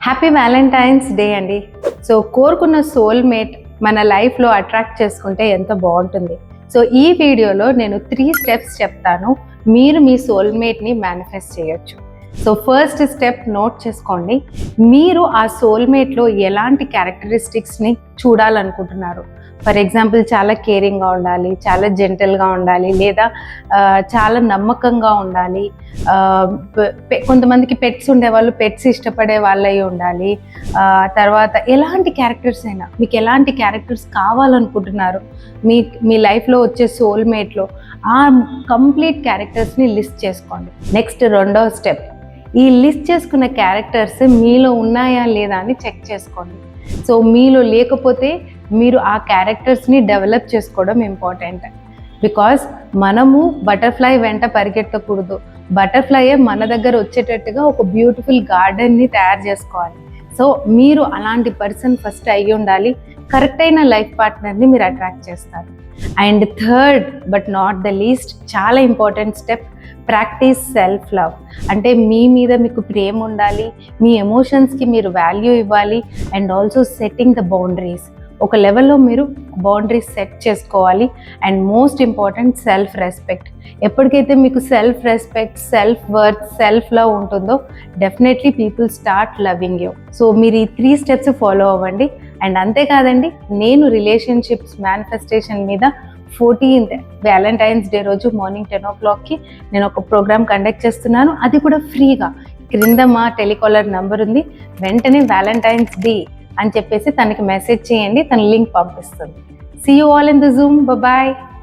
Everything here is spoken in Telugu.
హ్యాపీ వ్యాలంటైన్స్ డే అండి. సో కోరుకున్న సోల్మేట్ మన లైఫ్లో అట్రాక్ట్ చేసుకుంటే ఎంత బాగుంటుంది. సో ఈ వీడియోలో నేను 3 స్టెప్స్ చెప్తాను, మీరు మీ సోల్మేట్ని మేనిఫెస్ట్ చేయొచ్చు. సో ఫస్ట్ స్టెప్ నోట్ చేసుకోండి. మీరు ఆ సోల్మేట్లో ఎలాంటి క్యారెక్టరిస్టిక్స్ని చూడాలనుకుంటున్నారు. ఫర్ ఎగ్జాంపుల్ చాలా కేరింగ్గా ఉండాలి, చాలా జెంటల్గా ఉండాలి, లేదా చాలా నమ్మకంగా ఉండాలి. కొంతమందికి పెట్స్ ఉండేవాళ్ళు పెట్స్ ఇష్టపడే వాళ్ళయి ఉండాలి. తర్వాత ఎలాంటి క్యారెక్టర్స్ అయినా, మీకు ఎలాంటి క్యారెక్టర్స్ కావాలనుకుంటున్నారు మీ లైఫ్లో వచ్చే సోల్మేట్లో, ఆ కంప్లీట్ క్యారెక్టర్స్ని లిస్ట్ చేసుకోండి. నెక్స్ట్ రెండవ స్టెప్, ఈ లిస్ట్ చేసుకున్న క్యారెక్టర్స్ మీలో ఉన్నాయా లేదా అని చెక్ చేసుకోండి. సో మీలో లేకపోతే మీరు ఆ క్యారెక్టర్స్ని డెవలప్ చేసుకోవడం ఇంపార్టెంట్. బికాస్ మనము బటర్ఫ్లై వెంట పరిగెత్తకూడదు. బటర్ఫ్లైయే మన దగ్గర వచ్చేటట్టుగా ఒక బ్యూటిఫుల్ గార్డెన్ని తయారు చేసుకోవాలి. సో మీరు అలాంటి పర్సన్ ఫస్ట్ అయ్యి ఉండాలి. కరెక్ట్ అయిన లైఫ్ పార్ట్నర్ని మీరు అట్రాక్ట్ చేస్తారు. And third but not the least, చాలా important step, practice self love. అంటే మీ మీద మీకు ప్రేమ ఉండాలి, మీ ఎమోషన్స్కి మీరు వాల్యూ ఇవ్వాలి, and also setting the boundaries. ఒక లెవెల్లో మీరు బౌండరీస్ సెట్ చేసుకోవాలి. And most important self respect. ఎప్పటికైతే మీకు self respect, self worth, self love ఉంటుందో definitely people start loving you. So మీరు ఈ 3 స్టెప్స్ ఫాలో అవ్వండి. అండ్ అంతేకాదండి, నేను రిలేషన్షిప్స్ మేనిఫెస్టేషన్ మీద 14th వ్యాలంటైన్స్ డే రోజు మార్నింగ్ 10 o'clockకి నేను ఒక ప్రోగ్రామ్ కండక్ట్ చేస్తున్నాను. అది కూడా ఫ్రీగా. క్రింద మా టెలికాలర్ నంబర్ ఉంది, వెంటనే వ్యాలంటైన్స్ డే అని చెప్పేసి తనకి మెసేజ్ చేయండి, తన లింక్ పంపిస్తుంది. See you all in the Zoom. Bye.